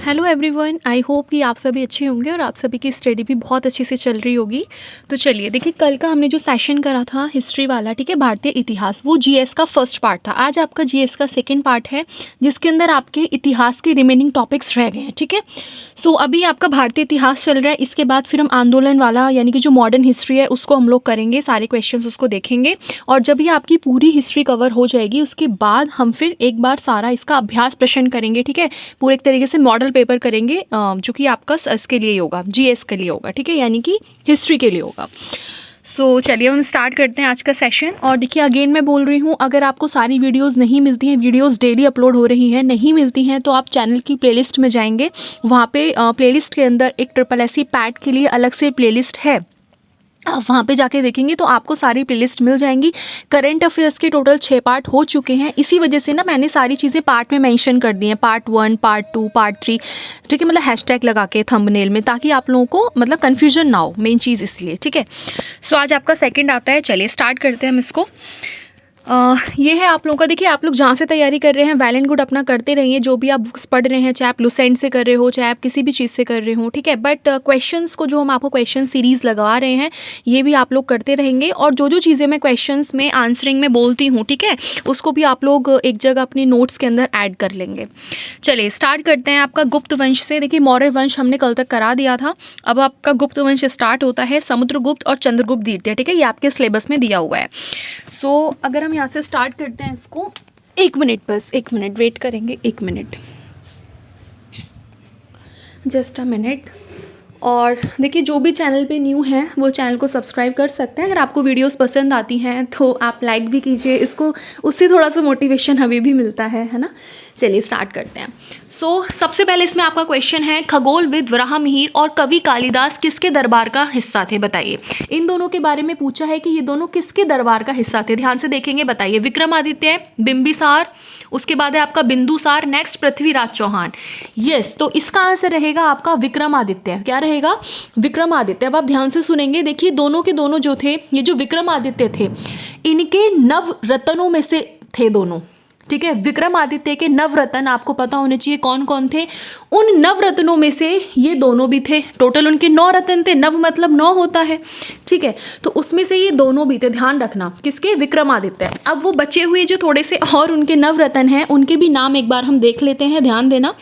Hello everyone, I hope कि आप सभी अच्छे होंगे और आप सभी की स्टडी भी बहुत अच्छे से चल रही होगी। तो चलिए देखिए, कल का हमने जो सेशन करा था हिस्ट्री वाला, ठीक है, भारतीय इतिहास, वो जीएस का फर्स्ट पार्ट था। आज आपका जीएस का सेकंड पार्ट है जिसके अंदर आपके इतिहास के रिमेनिंग टॉपिक्स रह गए हैं, ठीक है। सो अभी आपका भारतीय इतिहास चल रहा है, इसके बाद फिर हम आंदोलन वाला यानी कि जो मॉडर्न हिस्ट्री है उसको हम लोग करेंगे, सारे क्वेश्चन उसको देखेंगे। और जब ये आपकी पूरी हिस्ट्री कवर हो जाएगी उसके बाद हम फिर एक बार सारा इसका अभ्यास प्रश्न करेंगे, ठीक है। पूरे एक तरीके से मॉडल पेपर करेंगे जो कि आपका इसके लिए होगा, जीएस के लिए होगा, ठीक है, यानी कि हिस्ट्री के लिए होगा। सो चलिए हम स्टार्ट करते हैं आज का सेशन। और देखिए अगेन मैं बोल रही हूँ, अगर आपको सारी वीडियोस नहीं मिलती हैं, वीडियोस डेली अपलोड हो रही हैं, नहीं मिलती हैं, तो आप चैनल की प्लेलिस्ट में जाएंगे, वहाँ पे प्लेलिस्ट के अंदर एक SSSC पैट के लिए अलग से प्लेलिस्ट है, आप वहाँ पे जाके देखेंगे तो आपको सारी प्लेलिस्ट मिल जाएंगी। करंट अफेयर्स के टोटल 6 पार्ट हो चुके हैं, इसी वजह से ना मैंने सारी चीज़ें पार्ट में मेंशन कर दी हैं, पार्ट 1, पार्ट 2, पार्ट 3, ठीक है, मतलब हैशटैग लगा के थंबनेल में, ताकि आप लोगों को मतलब कन्फ्यूजन ना हो, मेन चीज़ इसलिए, ठीक है। सो आज आपका सेकंड आता है, चलिए स्टार्ट करते हैं हम इसको। ये है आप लोगों का। देखिए आप लोग जहाँ से तैयारी कर रहे हैं वेल एंड गुड, अपना करते रहिए, जो भी आप बुक्स पढ़ रहे हैं, चाहे आप लुसेंट से कर रहे हो, चाहे आप किसी भी चीज़ से कर रहे हो, ठीक है। बट क्वेश्चंस को जो हम आपको क्वेश्चन सीरीज़ लगा रहे हैं ये भी आप लोग करते रहेंगे, और जो जो चीज़ें मैं क्वेश्चंस में आंसरिंग में बोलती हूँ, ठीक है, उसको भी आप लोग एक जगह अपने नोट्स के अंदर ऐड कर लेंगे। चलिए स्टार्ट करते हैं आपका गुप्त वंश से। देखिए मौर्य वंश हमने कल तक करा दिया था, अब आपका गुप्त वंश स्टार्ट होता है समुद्रगुप्त और चंद्रगुप्त द्वितीय, ठीक है, ये आपके सिलेबस में दिया हुआ है। सो अगर हम यहाँ से स्टार्ट करते हैं इसको, 1 मिनट, बस 1 मिनट वेट करेंगे, 1 मिनट, जस्ट अ मिनट। और देखिए जो भी चैनल पे न्यू है वो चैनल को सब्सक्राइब कर सकते हैं। अगर आपको वीडियोस पसंद आती हैं तो आप लाइक भी कीजिए इसको, उससे थोड़ा सा मोटिवेशन हमें भी मिलता है ना। चलिए स्टार्ट करते हैं। सो सबसे पहले इसमें आपका क्वेश्चन है, खगोलविद वराहमिहिर और कवि कालिदास किसके दरबार का हिस्सा थे, बताइए। इन दोनों के बारे में पूछा है कि ये दोनों किसके दरबार का हिस्सा थे, ध्यान से देखेंगे, बताइए। विक्रमादित्य, बिंबिसार, उसके बाद है आपका बिंदुसार, नेक्स्ट पृथ्वीराज चौहान। यस, तो इसका आंसर रहेगा आपका विक्रमादित्य। क्या रहेगा? विक्रमादित्य। अब आप ध्यान से सुनेंगे, देखिए दोनों के दोनों जो थे, ये जो विक्रमादित्य थे, इनके नवरत्नों में से थे दोनों, ठीक है। विक्रमादित्य के नवरत्न आपको पता होने चाहिए कौन कौन थे, उन नवरत्नों में से ये दोनों भी थे। टोटल उनके 9 रत्न थे, नव मतलब 9 होता है, ठीक है, तो उसमें से ये दोनों भी थे, ध्यान रखना, किसके? विक्रमादित्य। अब वो बचे हुए जो थोड़े से और उनके नवरत्न हैं, उनके भी नाम एक बार हम देख लेते हैं, ध्यान देना।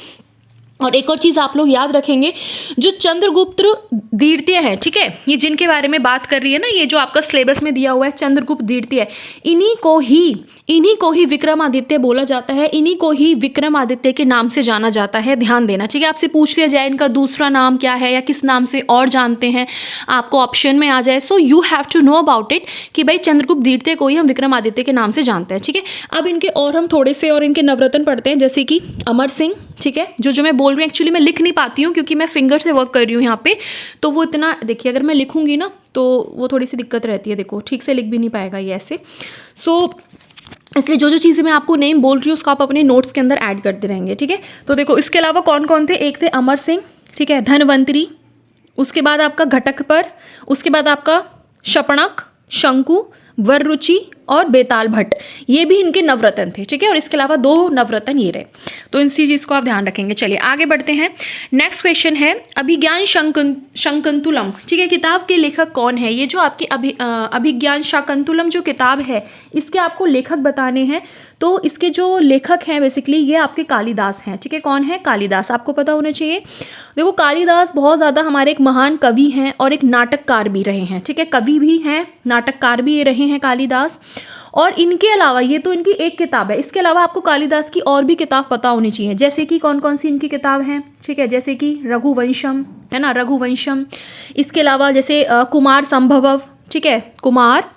और एक और चीज़ आप लोग याद रखेंगे, जो चंद्रगुप्त द्वितीय है, ठीक है, ये जिनके बारे में बात कर रही है ना, ये जो आपका सिलेबस में दिया हुआ है चंद्रगुप्त द्वितीय, इन्हीं को ही विक्रमादित्य बोला जाता है, इन्हीं को ही विक्रमादित्य के नाम से जाना जाता है, ध्यान देना, ठीक है। आपसे पूछ लिया जाए इनका दूसरा नाम क्या है या किस नाम से और जानते हैं, आपको ऑप्शन में आ जाए, so you have to know about it कि भाई चंद्रगुप्त द्वितीय को ही हम विक्रमादित्य के नाम से जानते हैं, ठीक है। अब इनके और हम थोड़े से और इनके नवरत्न पढ़ते हैं, जैसे कि अमर सिंह, ठीक है, जो मैं बोल रही हूँ एक्चुअली मैं लिख नहीं पाती हूँ क्योंकि मैं फिंगर से वर्क कर रही हूँ यहाँ पे, तो वो इतना, देखिए अगर मैं लिखूंगी ना तो वो थोड़ी सी दिक्कत रहती है, देखो ठीक से लिख भी नहीं पाएगा ये ऐसे। सो इसलिए जो जो चीज़ें मैं आपको नेम बोल रही हूँ उसको आप अपने नोट्स के अंदर ऐड करते रहेंगे, ठीक है। तो देखो इसके अलावा कौन कौन थे, एक थे अमर सिंह, ठीक है, धनवंतरी, उसके बाद आपका घटकपर, उसके बाद आपका शपणक, शंकु, वररुचि और बेताल भट्ट, ये भी इनके नवरत्न थे, ठीक है। और इसके अलावा 2 नवरत्न ये रहे, तो इन चीज़ को आप ध्यान रखेंगे। चलिए आगे बढ़ते हैं। नेक्स्ट क्वेश्चन है, अभिज्ञान शाकुंतलम, ठीक है, किताब के लेखक कौन है? ये जो आपकी अभिज्ञान शाकुंतलम जो किताब है, इसके आपको लेखक बताने हैं। तो इसके जो लेखक हैं बेसिकली ये आपके कालिदास हैं, ठीक है। कौन है? कालिदास, आपको पता होना चाहिए। देखो कालिदास बहुत ज़्यादा हमारे एक महान कवि हैं और एक नाटककार भी रहे हैं, ठीक है, कवि भी हैं, नाटककार भी ये रहे हैं कालिदास। और इनके अलावा, ये तो इनकी एक किताब है, इसके अलावा आपको कालिदास की और भी किताब पता होनी चाहिए, जैसे कि कौन कौन सी इनकी किताब हैं, ठीक है, जैसे कि रघुवंशम, है ना, रघुवंशम। इसके अलावा जैसे कुमार संभवम, ठीक है, कुमार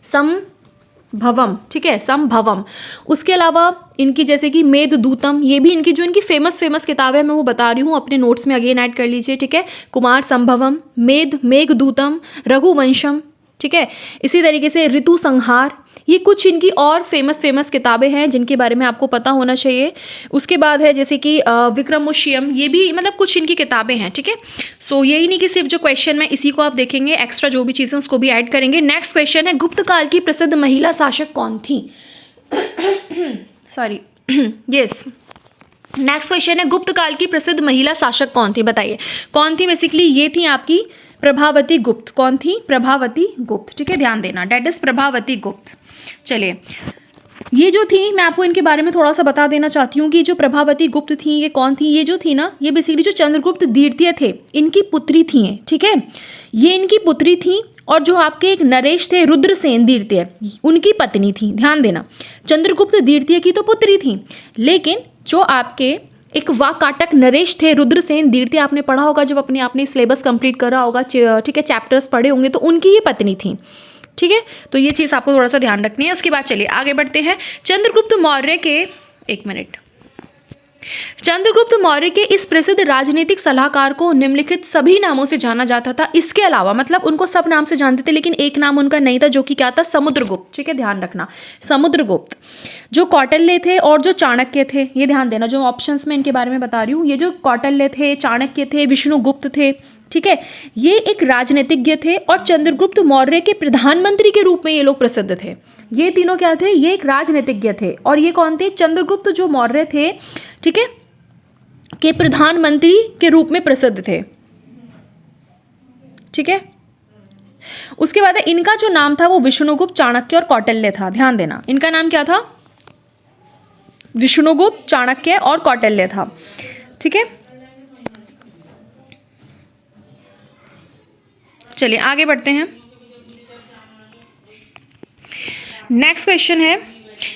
संभवम, ठीक है, संभवम। उसके अलावा इनकी जैसे कि मेघदूतम, ये भी इनकी जो इनकी फेमस किताब है मैं वो बता रही हूँ, अपने नोट्स में अगेन ऐड कर लीजिए, ठीक है। कुमार संभवम, मेघदूतम, रघुवंशम, ठीक है। इसी तरीके से ऋतु संहार, ये कुछ इनकी और फेमस किताबें हैं जिनके बारे में आपको पता होना चाहिए। उसके बाद है जैसे कि विक्रमोशियम, ये भी मतलब कुछ इनकी किताबें हैं, ठीक है। सो यही नहीं कि सिर्फ जो क्वेश्चन में इसी को आप देखेंगे, एक्स्ट्रा जो भी चीज़ें उसको भी ऐड करेंगे। नेक्स्ट क्वेश्चन है, गुप्त काल की प्रसिद्ध महिला शासक कौन थी? सॉरी, यस, नेक्स्ट क्वेश्चन है, गुप्त काल की प्रसिद्ध महिला शासक कौन थी? बताइए कौन थी? बेसिकली ये थी आपकी प्रभावती गुप्त। कौन थी? प्रभावती गुप्त। ठीक है, ध्यान देना, डेट इज प्रभावती गुप्त। चलिए, ये जो थी, मैं आपको इनके बारे में थोड़ा सा बता देना चाहती हूँ कि जो प्रभावती गुप्त थी ये कौन थी? ये जो थी ना, ये बेसिकली जो चंद्रगुप्त द्वितीय थे इनकी पुत्री थी। ठीक है, ये इनकी पुत्री थी। और जो आपके एक नरेश थे रुद्रसेन द्वितीय, उनकी पत्नी थी। ध्यान देना, चंद्रगुप्त द्वितीय की तो पुत्री थी, लेकिन जो आपके एक वाकाटक नरेश थे रुद्रसेन द्वितीय, आपने पढ़ा होगा जब आपने सिलेबस कंप्लीट करा होगा, ठीक है, चैप्टर्स पढ़े होंगे, तो उनकी ये पत्नी थी। ठीक है, तो ये चीज़ आपको थोड़ा सा ध्यान रखनी है। उसके बाद चलिए आगे बढ़ते हैं। चंद्रगुप्त मौर्य के, एक मिनट, चंद्रगुप्त मौर्य के इस प्रसिद्ध राजनीतिक सलाहकार को निम्नलिखित सभी नामों से जाना जाता था। इसके अलावा, मतलब उनको सब नाम से जानते थे, लेकिन एक नाम उनका नहीं था, जो कि क्या था? समुद्रगुप्त। ठीक है, ध्यान रखना, समुद्रगुप्त। जो कौटिल्य थे और जो चाणक्य थे, ये ध्यान देना, जो ऑप्शंस में इनके बारे में बता रही हूँ, ये जो कौटिल्य थे, चाणक्य थे, विष्णुगुप्त थे, ठीक है, ये एक राजनीतिज्ञ थे और चंद्रगुप्त मौर्य के प्रधानमंत्री के रूप में ये लोग प्रसिद्ध थे। ये तीनों क्या थे? ये एक राजनीतिज्ञ थे। और ये कौन थे? चंद्रगुप्त जो मौर्य थे, ठीक है, के प्रधानमंत्री के रूप में प्रसिद्ध थे। ठीक है, उसके बाद इनका जो नाम था वो विष्णुगुप्त, चाणक्य और कौटिल्य था। ध्यान देना, इनका नाम क्या था? विष्णुगुप्त, चाणक्य और कौटिल्य था। ठीक है, चलिए आगे बढ़ते हैं। नेक्स्ट क्वेश्चन है,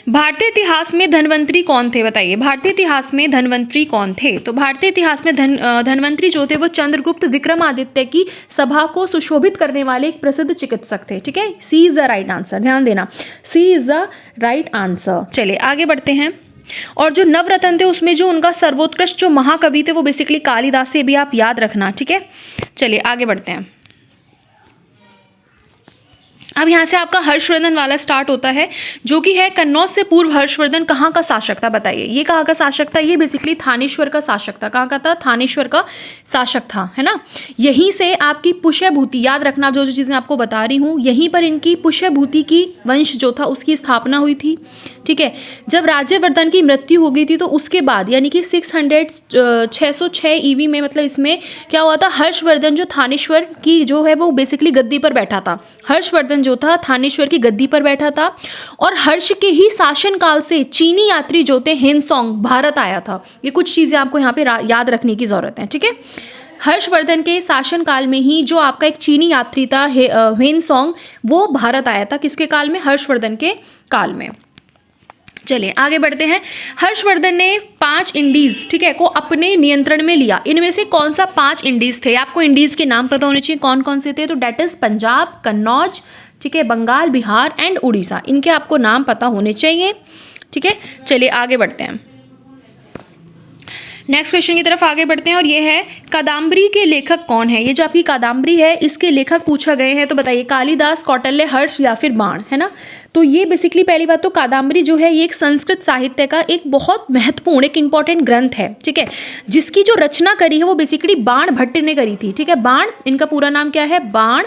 भारतीय इतिहास में धन्वंतरी कौन थे? बताइए, भारतीय इतिहास में धन्वंतरी कौन थे? तो भारतीय इतिहास में धन्वंतरी जो थे वो चंद्रगुप्त विक्रमादित्य की सभा को सुशोभित करने वाले एक प्रसिद्ध चिकित्सक थे। ठीक है, सी इज द राइट आंसर। ध्यान देना, सी इज द राइट आंसर। चलिए आगे बढ़ते हैं। और जो नवरत्न थे उसमें जो उनका सर्वोत्कृष्ट जो महाकवि थे वो बेसिकली कालिदास थे, भी आप याद रखना। ठीक है, चलिए आगे बढ़ते हैं। अब यहाँ से आपका हर्षवर्धन वाला स्टार्ट होता है, जो कि है कन्नौज से पूर्व हर्षवर्धन कहाँ का शासक था? बताइए, ये कहाँ का शासक था? ये बेसिकली थानेश्वर का शासक था। कहाँ का था? थानेश्वर का शासक था, है ना। यहीं से आपकी पुष्यभूति, याद रखना जो जो चीज़ें आपको बता रही हूँ, यहीं पर इनकी पुष्यभूति की वंश जो था उसकी स्थापना हुई थी। ठीक है, जब राज्यवर्धन की मृत्यु हो गई थी तो उसके बाद यानी कि 606 ईवी में, मतलब इसमें क्या हुआ था? हर्षवर्धन जो थानेश्वर की जो है वो बेसिकली गद्दी पर बैठा था। हर्षवर्धन जो था थानेश्वर की गद्दी पर बैठा था। और हर्ष के ही शासन काल से चीनी यात्री जो थे हेनसोंग भारत आया था। ये कुछ चीज़ें आपको यहाँ पे याद रखने की ज़रूरत है। ठीक है, हर्षवर्धन के शासन काल में ही जो आपका एक चीनी यात्री था हेनसोंग, वो भारत आया था। किसके काल में? हर्षवर्धन के काल में। चलिए आगे बढ़ते हैं। हर्षवर्धन ने 5 इंडीज, ठीक है, को अपने नियंत्रण में लिया। इनमें से कौन सा 5 इंडीज थे? आपको इंडीज के नाम पता होने चाहिए कौन कौन से थे। तो डेट इज पंजाब, कन्नौज, ठीक है, बंगाल, बिहार एंड उड़ीसा। इनके आपको नाम पता होने चाहिए। ठीक है, चलिए आगे बढ़ते हैं। नेक्स्ट क्वेश्चन की तरफ आगे बढ़ते हैं और ये है कादम्बरी के लेखक कौन है? ये जो आपकी कादम्बरी है इसके लेखक पूछा गए हैं, तो बताइए कालिदास, कौटिल्य, हर्ष या फिर बाण, है ना। तो ये बेसिकली पहली बात तो कादम्बरी जो है ये एक संस्कृत साहित्य का एक बहुत महत्वपूर्ण, एक इंपॉर्टेंट ग्रंथ है। ठीक है, जिसकी जो रचना करी है वो बेसिकली बाण भट्ट ने करी थी। ठीक है, बाण, इनका पूरा नाम क्या है? बाण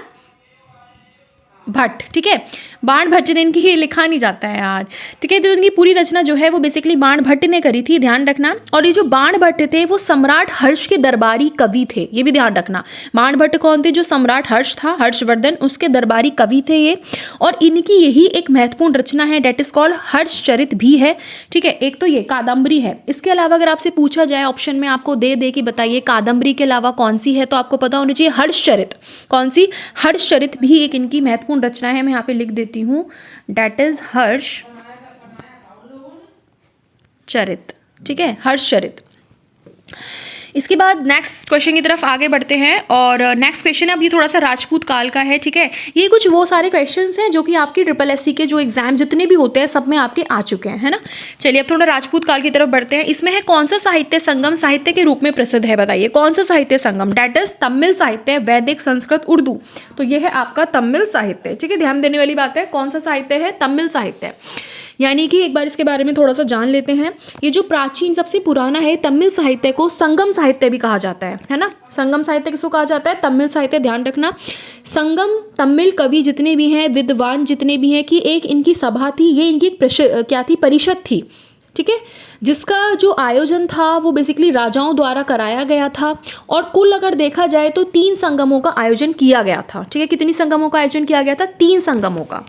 भट्ट। ठीक है, बाण भट्ट ने, इनकी लिखा नहीं जाता है यार। ठीक है, तो इनकी पूरी रचना जो है वो बेसिकली बाण भट्ट ने करी थी, ध्यान रखना। और ये जो बाण भट्ट थे वो सम्राट हर्ष के दरबारी कवि थे, ये भी ध्यान रखना। बाण भट्ट कौन थे? जो सम्राट हर्ष था, हर्षवर्धन, उसके दरबारी कवि थे ये। और इनकी यही एक महत्वपूर्ण रचना है, डेट इज कॉल्ड हर्षचरित भी है। ठीक है, एक तो ये कादम्बरी है। इसके अलावा अगर आपसे पूछा जाए ऑप्शन में आपको दे कि बताइए कादम्बरी के अलावा कौन सी है, तो आपको पता होना चाहिए हर्षचरित। कौन सी? हर्षचरित भी एक इनकी महत्वपूर्ण रचना है। मैं यहाँ पे लिख देती हूँ, डेट इज हर्ष चरित। ठीक है, हर्षचरित। इसके बाद नेक्स्ट क्वेश्चन की तरफ आगे बढ़ते हैं और नेक्स्ट क्वेश्चन अब ये थोड़ा सा राजपूत काल का है। ठीक है, ये कुछ वो सारे क्वेश्चंस हैं जो कि आपकी SSC के जो एग्जाम जितने भी होते हैं सब में आपके आ चुके हैं, है ना। चलिए अब थोड़ा राजपूत काल की तरफ बढ़ते हैं। इसमें है कौन सा साहित्य संगम साहित्य के रूप में प्रसिद्ध है? बताइए कौन सा साहित्य संगम? डेट इज तमिल साहित्य, वैदिक, संस्कृत, उर्दू। तो ये है आपका तमिल साहित्य। ठीक है, ध्यान देने वाली बात है, कौन सा साहित्य है? तमिल साहित्य। यानी कि एक बार इसके बारे में थोड़ा सा जान लेते हैं। ये जो प्राचीन सबसे पुराना है तमिल साहित्य को संगम साहित्य भी कहा जाता है ना। संगम साहित्य किसको कहा जाता है? तमिल साहित्य। ध्यान रखना, संगम तमिल कवि जितने भी हैं, विद्वान जितने भी हैं, कि एक इनकी सभा थी, ये इनकी क्या थी? परिषद थी। ठीक है, जिसका जो आयोजन था वो बेसिकली राजाओं द्वारा कराया गया था। और कुल अगर देखा जाए तो 3 संगमों का आयोजन किया गया था। ठीक है, कितनी संगमों का आयोजन किया गया था? 3 संगमों का।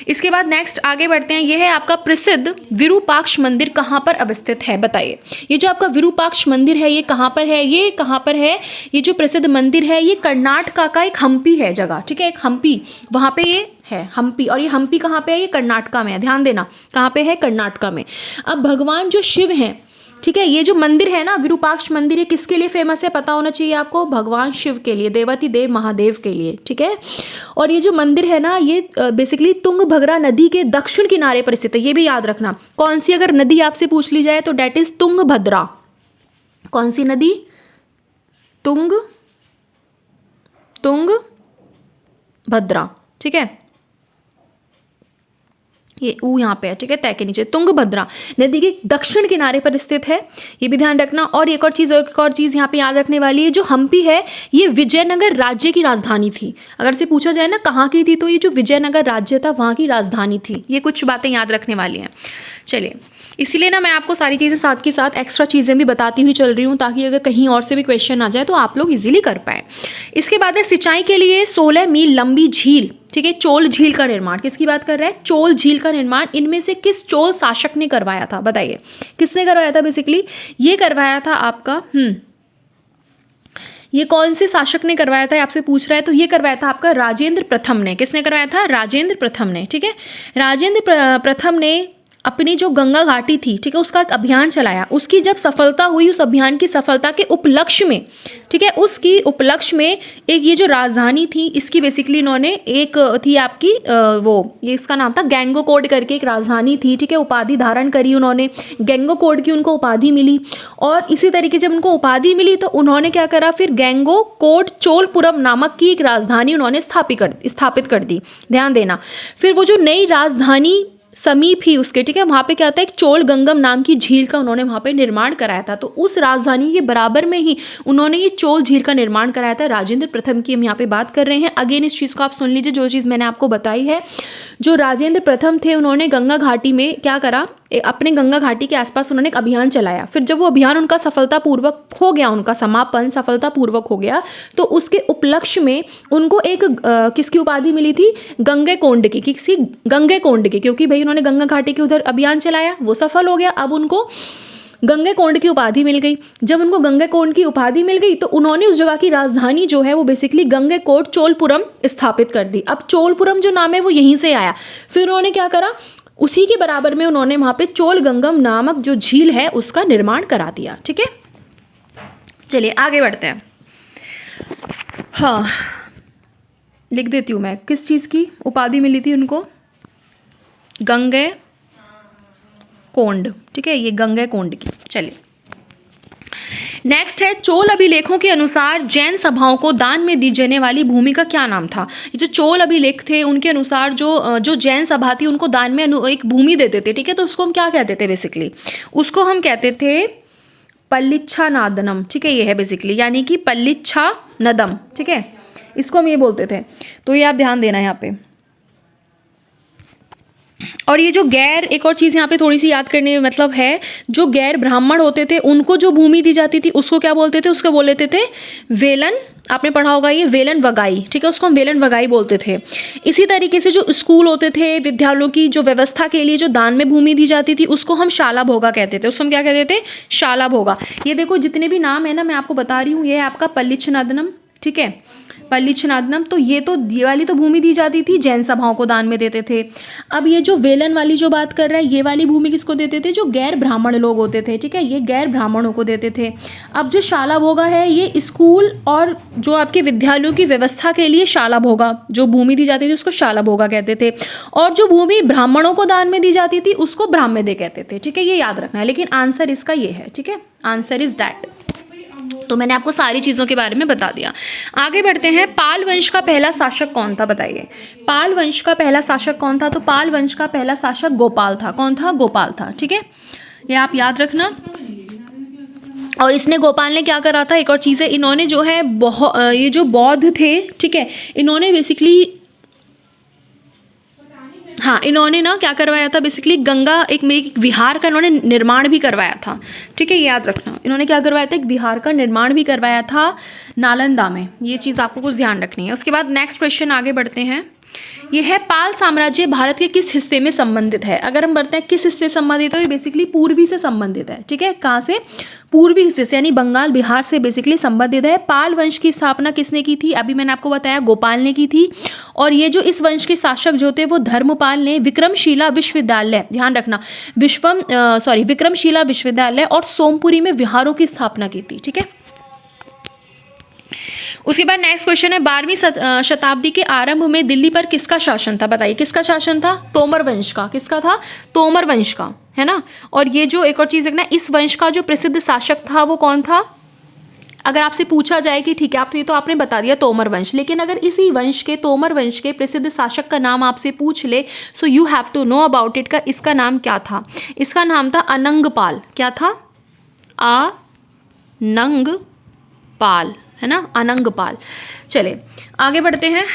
इसके बाद नेक्स्ट आगे बढ़ते हैं। ये है आपका प्रसिद्ध विरूपाक्ष मंदिर कहाँ पर अवस्थित है, बताइए। ये जो आपका विरूपाक्ष मंदिर है ये कहाँ पर है? ये कहाँ पर है? ये जो प्रसिद्ध मंदिर है ये कर्नाटका का एक हम्पी है जगह। ठीक है, एक हम्पी, वहाँ पे ये है हम्पी। और ये हम्पी कहाँ पे है? ये कर्नाटका में है। ध्यान देना, कहाँ पे है? कर्नाटका में। अब भगवान जो शिव हैं, ठीक है, ये जो मंदिर है ना विरूपाक्ष मंदिर, ये किसके लिए फेमस है पता होना चाहिए आपको? भगवान शिव के लिए, देवती देव महादेव के लिए। ठीक है, और ये जो मंदिर है ना ये बेसिकली तुंगभद्रा नदी के दक्षिण किनारे पर स्थित है। ये भी याद रखना। कौन सी अगर नदी आपसे पूछ ली जाए तो डेट इज तुंगभद्रा। कौन सी नदी? तुंगभद्रा। ठीक है, ये ऊ यहाँ पे है। ठीक है, तय के नीचे तुंगभद्रा नदी के दक्षिण किनारे पर स्थित है, ये भी ध्यान रखना। और एक और चीज़ यहाँ पे याद रखने वाली है, जो हम्पी है ये विजयनगर राज्य की राजधानी थी। अगर से पूछा जाए ना कहाँ की थी, तो ये जो विजयनगर राज्य था वहाँ की राजधानी थी। ये कुछ बातें याद रखने वाली हैं। चलिए, इसीलिए ना मैं आपको सारी चीज़ें साथ के साथ एक्स्ट्रा चीज़ें भी बताती हुई चल रही हूँ, ताकि अगर कहीं और से भी क्वेश्चन आ जाए तो आप लोग इजीली कर पाएँ। इसके बाद है सिंचाई के लिए 16 मील लंबी झील, ठीक है, चोल झील का निर्माण। किसकी बात कर रहा है? चोल झील का निर्माण इनमें से किस चोल शासक ने करवाया था, बताइए। किसने करवाया था? बेसिकली ये करवाया था आपका ये कौन से शासक ने करवाया था आपसे पूछ रहा है, तो ये करवाया था आपका राजेंद्र प्रथम ने। किसने करवाया था? राजेंद्र प्रथम ने। ठीक है, राजेंद्र प्रथम ने अपनी जो गंगा घाटी थी, ठीक है, उसका एक अभियान चलाया। उसकी जब सफलता हुई, उस अभियान की सफलता के उपलक्ष्य में, ठीक है, उसकी उपलक्ष्य में एक ये जो राजधानी थी इसकी बेसिकली इन्होंने एक थी आपकी ये इसका नाम था गंगोकोंड करके एक राजधानी थी। ठीक है, उपाधि धारण करी उन्होंने, गंगोकोंड की उनको उपाधि मिली। और इसी तरीके जब उनको उपाधि मिली तो उन्होंने क्या करा, फिर गंगोकोंड चोलपुरम नामक की एक राजधानी उन्होंने स्थापित कर दी। ध्यान देना, फिर वो जो नई राजधानी समीप ही उसके, ठीक है, वहाँ पे क्या था, एक चोल गंगम नाम की झील का उन्होंने वहाँ पे निर्माण कराया था। तो उस राजधानी के बराबर में ही उन्होंने ये चोल झील का निर्माण कराया था। राजेंद्र प्रथम की हम यहाँ पे बात कर रहे हैं। अगेन इस चीज़ को आप सुन लीजिए, जो चीज़ मैंने आपको बताई है। जो राजेंद्र प्रथम थे उन्होंने गंगा घाटी में क्या करा, अपने गंगा घाटी के आसपास उन्होंने एक अभियान चलाया। फिर जब वो अभियान उनका सफलतापूर्वक हो गया, उनका समापन सफलतापूर्वक हो गया, तो उसके उपलक्ष्य में उनको एक किसकी उपाधि मिली थी? गंगेकोंड की। किसी गंगेकोंड की, क्योंकि भाई उन्होंने गंगा घाटी के उधर अभियान चलाया, वो सफल हो गया। अब उनको गंगेकोंड की उपाधि मिल गई। जब उनको गंगेकोंड की उपाधि मिल गई तो उन्होंने उस जगह की राजधानी जो है वो बेसिकली गंगेकोंड चोलपुरम स्थापित कर दी। अब चोलपुरम जो नाम है वो यहीं से आया। फिर उन्होंने क्या करा, उसी के बराबर में उन्होंने वहाँ पे चोल गंगम नामक जो झील है उसका निर्माण करा दिया। ठीक है, चलिए आगे बढ़ते हैं। हाँ, लिख देती हूँ मैं, किस चीज़ की उपाधि मिली थी उनको? गंगेकोंड। ठीक है, ये गंगेकोंड की। चलिए नेक्स्ट है, चोल अभिलेखों के अनुसार जैन सभाओं को दान में दी जाने वाली भूमि का क्या नाम था? ये जो चोल अभिलेख थे उनके अनुसार जो जैन सभा थी उनको दान में एक भूमि देते थे। ठीक है, तो उसको हम क्या कहते थे? बेसिकली उसको हम कहते थे पल्लिच्छा नादनम। ठीक है, ये है बेसिकली, यानी कि पल्लिच्छा नदम। ठीक है, इसको हम ये बोलते थे। तो ये आप ध्यान देना यहाँ पे। और ये जो गैर, एक और चीज़ यहाँ पे थोड़ी सी याद करने में मतलब है, जो गैर ब्राह्मण होते थे उनको जो भूमि दी जाती थी उसको क्या बोलते थे? उसको बोल लेते थे वेलन। आपने पढ़ा होगा ये वेलन वगाई। ठीक है, उसको हम वेलन वगाई बोलते थे। इसी तरीके से जो स्कूल होते थे, विद्यालयों की जो व्यवस्था के लिए जो दान में भूमि दी जाती थी उसको हम शाला भोगा कहते थे। उसको हम क्या कहते थे? शाला भोगा। ये देखो जितने भी नाम है ना मैं आपको बता रही हूँ, ये है आपका पल्लिच्छनादनम। ठीक है, पल्लिच्छनादनम। तो ये वाली तो भूमि दी जाती थी, जैन सभाओं को दान में देते थे। अब ये जो वेलन वाली जो बात कर रहा है, ये वाली भूमि किसको देते थे? जो गैर ब्राह्मण लोग होते थे। ठीक है, ये गैर ब्राह्मणों को देते थे। अब जो शाला भोगा है ये स्कूल और जो आपके विद्यालयों की व्यवस्था के लिए शाला भोगा जो भूमि दी जाती थी उसको शाला भोगा कहते थे। और जो भूमि ब्राह्मणों को दान में दी जाती थी उसको ब्राह्मदे कहते थे। ठीक है, ये याद रखना है। लेकिन आंसर इसका ये है। ठीक है, आंसर इज दैट। तो मैंने आपको सारी चीज़ों के बारे में बता दिया। आगे बढ़ते हैं। पाल वंश का पहला शासक कौन था? बताइए, पाल वंश का पहला शासक कौन था? तो पाल वंश का पहला शासक गोपाल था। कौन था? गोपाल था। ठीक है, ये आप याद रखना। और इसने, गोपाल ने क्या करा था, एक और चीज़ है, इन्होंने जो है ये जो बौद्ध थे, ठीक है, इन्होंने बेसिकली हाँ, इन्होंने ना क्या करवाया था बेसिकली, गंगा एक विहार का इन्होंने निर्माण भी करवाया था। ठीक है, याद रखना, इन्होंने क्या करवाया था, एक विहार का निर्माण भी करवाया था नालंदा में। ये चीज़ आपको कुछ ध्यान रखनी है। उसके बाद नेक्स्ट क्वेश्चन आगे बढ़ते हैं। ये है पाल साम्राज्य भारत के किस हिस्से में संबंधित है। अगर हम बढ़ते हैं किस हिस्से से संबंधित है, ये बेसिकली पूर्वी से संबंधित है। ठीक है, कहाँ से, पूर्वी हिस्से से, यानी बंगाल बिहार से बेसिकली संबंधित है। पाल वंश की स्थापना किसने की थी, अभी मैंने आपको बताया गोपाल ने की थी। और ये जो इस वंश के शासक जो थे वो धर्मपाल ने विक्रमशिला विश्वविद्यालय, ध्यान रखना, विक्रमशिला विश्वविद्यालय और सोमपुरी में विहारों की स्थापना की थी। ठीक है, उसके बाद नेक्स्ट क्वेश्चन है 12वीं शताब्दी के आरंभ में दिल्ली पर किसका शासन था। बताइए किसका शासन था, तोमर वंश का। किसका था, तोमर वंश का, है ना। और ये जो एक और चीज़ देखना, इस वंश का जो प्रसिद्ध शासक था वो कौन था। अगर आपसे पूछा जाए कि ठीक है, आप तो ये तो आपने बता दिया तोमर वंश, लेकिन अगर इसी वंश के, तोमर वंश के प्रसिद्ध शासक का नाम आपसे पूछ ले, so you have to know about it का इसका नाम क्या था। इसका नाम था अनंगपाल। क्या था, अनंगपाल, है ना, अनंगपाल। चले आगे बढ़ते हैं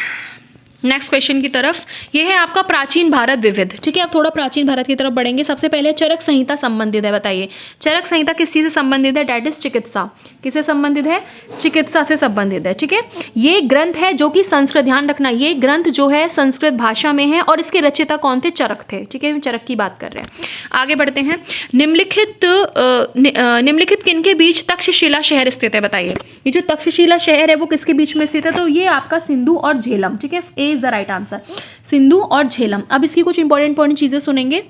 नेक्स्ट क्वेश्चन की तरफ। यह है आपका प्राचीन भारत विविध। ठीक है, अब थोड़ा प्राचीन भारत की तरफ बढ़ेंगे। सबसे पहले चरक संहिता संबंधित है। बताइए चरक संहिता किस चीज़ से संबंधित है, डेट इज चिकित्सा। किससे संबंधित है, चिकित्सा से संबंधित है। ठीक है, ये ग्रंथ है जो कि संस्कृत, ध्यान रखना, ये ग्रंथ जो है संस्कृत भाषा में है और इसके रचयिता कौन थे, चरक थे। ठीक है, चरक की बात कर रहे हैं। आगे बढ़ते हैं। निम्नलिखित किन के बीच तक्षशिला शहर स्थित है। बताइए ये जो तक्षशिला शहर है वो किसके बीच में स्थित है, तो ये आपका सिंधु और झेलम। ठीक है, is the right answer, Sindhu और झेलम। अब इसकी कुछ इंपॉर्टेंट चीजें सुनेंगे।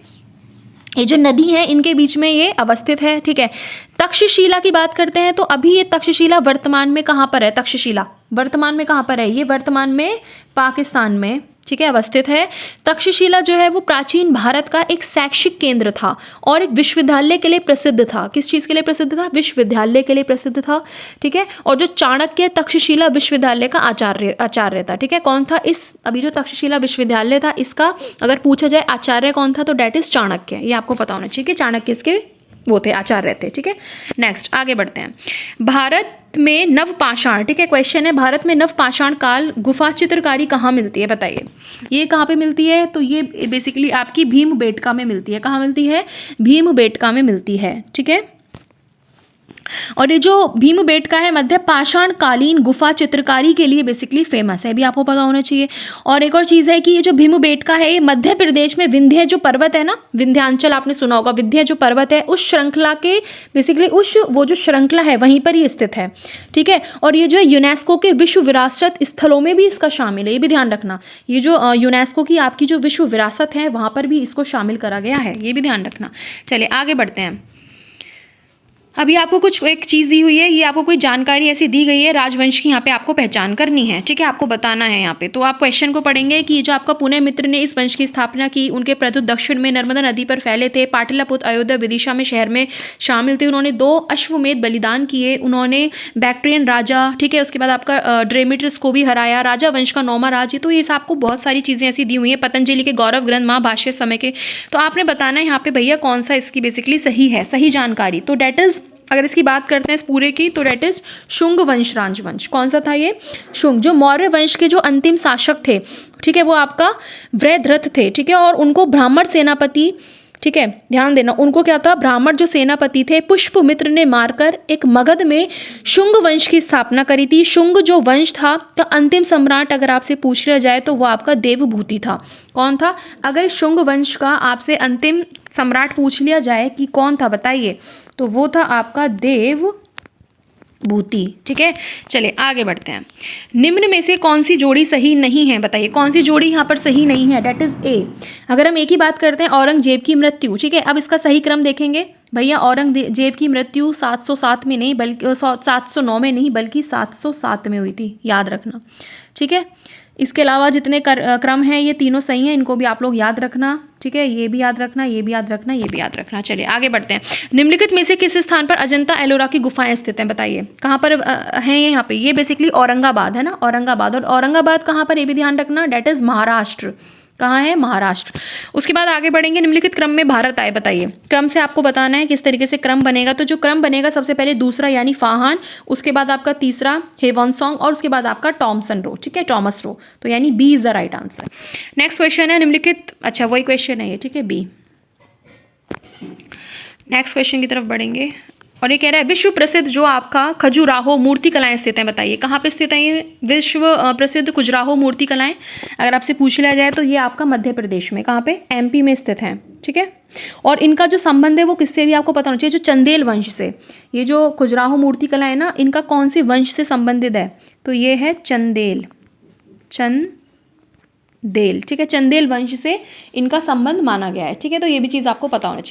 ये जो नदी है इनके बीच में ये अवस्थित है। ठीक है, तक्षशिला की बात करते हैं तो अभी ये तक्षशिला वर्तमान में कहाँ पर है, तक्षशिला वर्तमान में कहाँ पर है, ये वर्तमान में पाकिस्तान में, ठीक है, अवस्थित है। तक्षशिला जो है वो प्राचीन भारत का एक शैक्षिक केंद्र था और एक विश्वविद्यालय के लिए प्रसिद्ध था। किस चीज़ के लिए प्रसिद्ध था, विश्वविद्यालय के लिए प्रसिद्ध था। ठीक है, और जो चाणक्य तक्षशिला विश्वविद्यालय का आचार्य था। ठीक है, कौन था, इस अभी जो तक्षशिला विश्वविद्यालय था इसका अगर पूछा जाए आचार्य कौन था, तो डेट इज चाणक्य। ये आपको पता होना चाहिए कि चाणक्य इसके वो थे, आचार्य थे। ठीक है, नेक्स्ट आगे बढ़ते हैं। भारत में नवपाषाण, ठीक है, क्वेश्चन है भारत में नवपाषाण काल गुफा चित्रकारी कहाँ मिलती है। बताइए ये कहाँ पे मिलती है, तो ये बेसिकली आपकी भीमबेटका में मिलती है। कहाँ मिलती है, भीमबेटका में मिलती है। ठीक है, और ये जो भीमबेटका है मध्य पाषाण कालीन गुफा चित्रकारी के लिए बेसिकली फेमस है, भी आपको पता होना चाहिए। और एक और चीज़ है कि ये जो भीमबेटका है ये मध्य प्रदेश में विंध्य जो पर्वत है ना, विंध्यांचल आपने सुना होगा, विंध्य जो पर्वत है उस श्रृंखला के बेसिकली वो जो श्रृंखला है वहीं पर ही स्थित है। ठीक है, और ये जो है यूनेस्को के विश्व विरासत स्थलों में भी इसका शामिल है, ये भी ध्यान रखना। ये जो यूनेस्को की आपकी जो विश्व विरासत है वहाँ पर भी इसको शामिल करा गया है, ये भी ध्यान रखना। चलिए आगे बढ़ते हैं। अभी आपको कुछ एक चीज़ दी हुई है, ये आपको कोई जानकारी ऐसी दी गई है राजवंश की, यहाँ पे आपको पहचान करनी है। ठीक है, आपको बताना है यहाँ पे। तो आप क्वेश्चन को पढ़ेंगे कि जो आपका पुण्य मित्र ने इस वंश की स्थापना की, उनके प्रदूत दक्षिण में नर्मदा नदी पर फैले थे, पाटलिपुत्र अयोध्या विदिशा में शहर में शामिल थे, उन्होंने 2 अश्वमेध बलिदान किए, उन्होंने बैक्ट्रियन राजा, ठीक है, उसके बाद आपका ड्रेमेट्रिस को भी हराया, राजा वंश का 9वां राज्य। तो ये आपको बहुत सारी चीज़ें ऐसी दी हुई हैं, पतंजलि के गौरव ग्रंथ महाभाष्य समय के। तो आपने बताना है यहाँ पे भैया कौन सा इसकी बेसिकली सही है, सही जानकारी। तो डेट इज, अगर इसकी बात करते हैं इस पूरे की, तो डेट इज शुंग वंश, राजवंश। कौन सा था ये, शुंग। जो मौर्य वंश के जो अंतिम शासक थे, ठीक है, वो आपका वृद्धरथ थे। ठीक है, और उनको ब्राह्मण सेनापति, ठीक है, ध्यान देना, उनको क्या था, ब्राह्मण जो सेनापति थे पुष्पमित्र ने मारकर एक मगध में शुंग वंश की स्थापना करी थी। शुंग जो वंश था तो अंतिम सम्राट अगर आपसे पूछ लिया जाए तो वो आपका देवभूति था। कौन था, अगर शुंग वंश का आपसे अंतिम सम्राट पूछ लिया जाए कि कौन था बताइए, तो वो था आपका देवभूति। ठीक है, चलिए आगे बढ़ते हैं। निम्न में से कौन सी जोड़ी सही नहीं है, बताइए कौन सी जोड़ी यहाँ पर सही नहीं है, डेट इज ए। अगर हम एक ही बात करते हैं, औरंगजेब की मृत्यु, ठीक है, अब इसका सही क्रम देखेंगे भैया। औरंगजेब की मृत्यु 707 में नहीं बल्कि 709 में नहीं बल्कि 707 में हुई थी, याद रखना। ठीक है, इसके अलावा जितने क्रम हैं ये तीनों सही हैं, इनको भी आप लोग याद रखना। ठीक है, ये भी याद रखना, ये भी याद रखना, ये भी याद रखना। चलिए आगे बढ़ते हैं। निम्नलिखित में से किस स्थान पर अजंता एलोरा की गुफाएं स्थित हैं, बताइए कहाँ पर हैं ये। यहाँ पे ये बेसिकली औरंगाबाद है ना, औरंगाबाद। और औरंगाबाद कहाँ पर, ये भी ध्यान रखना, डेट इज महाराष्ट्र। कहाँ है? महाराष्ट्र। उसके बाद आगे बढ़ेंगे, निम्नलिखित क्रम में भारत आए, बताइए। क्रम से आपको बताना है किस तरीके से क्रम बनेगा। तो जो क्रम बनेगा, सबसे पहले दूसरा यानी फाहान, उसके बाद आपका तीसरा हेवनसॉन्ग और उसके बाद आपका टॉमसन रो, ठीक है, टॉमस रो। तो यानी B is the right answer. Next question है निम्नलिखित, अच्छा वही क्वेश्चन है ये, ठीक है, बी। नेक्स्ट क्वेश्चन की तरफ बढ़ेंगे और ये कह रहा है विश्व प्रसिद्ध जो आपका खजुराहो मूर्ति कलाएं स्थित हैं, बताइए कहाँ पे स्थित है ये विश्व प्रसिद्ध खजुराहो मूर्ति कलाएं। अगर आपसे पूछ लिया जाए तो ये आपका मध्य प्रदेश में, कहाँ पे? एमपी में स्थित हैं, ठीक है। और इनका जो संबंध है वो किससे भी आपको पता होना चाहिए, जो चंदेल वंश से। ये जो खजुराहो मूर्ति कला है ना, इनका कौन से वंश से संबंधित है? तो ये है चंदेल, चंदेल, ठीक है, चंदेल वंश से इनका संबंध माना गया है, ठीक है। तो ये भी चीज़ आपको पता होना चाहिए।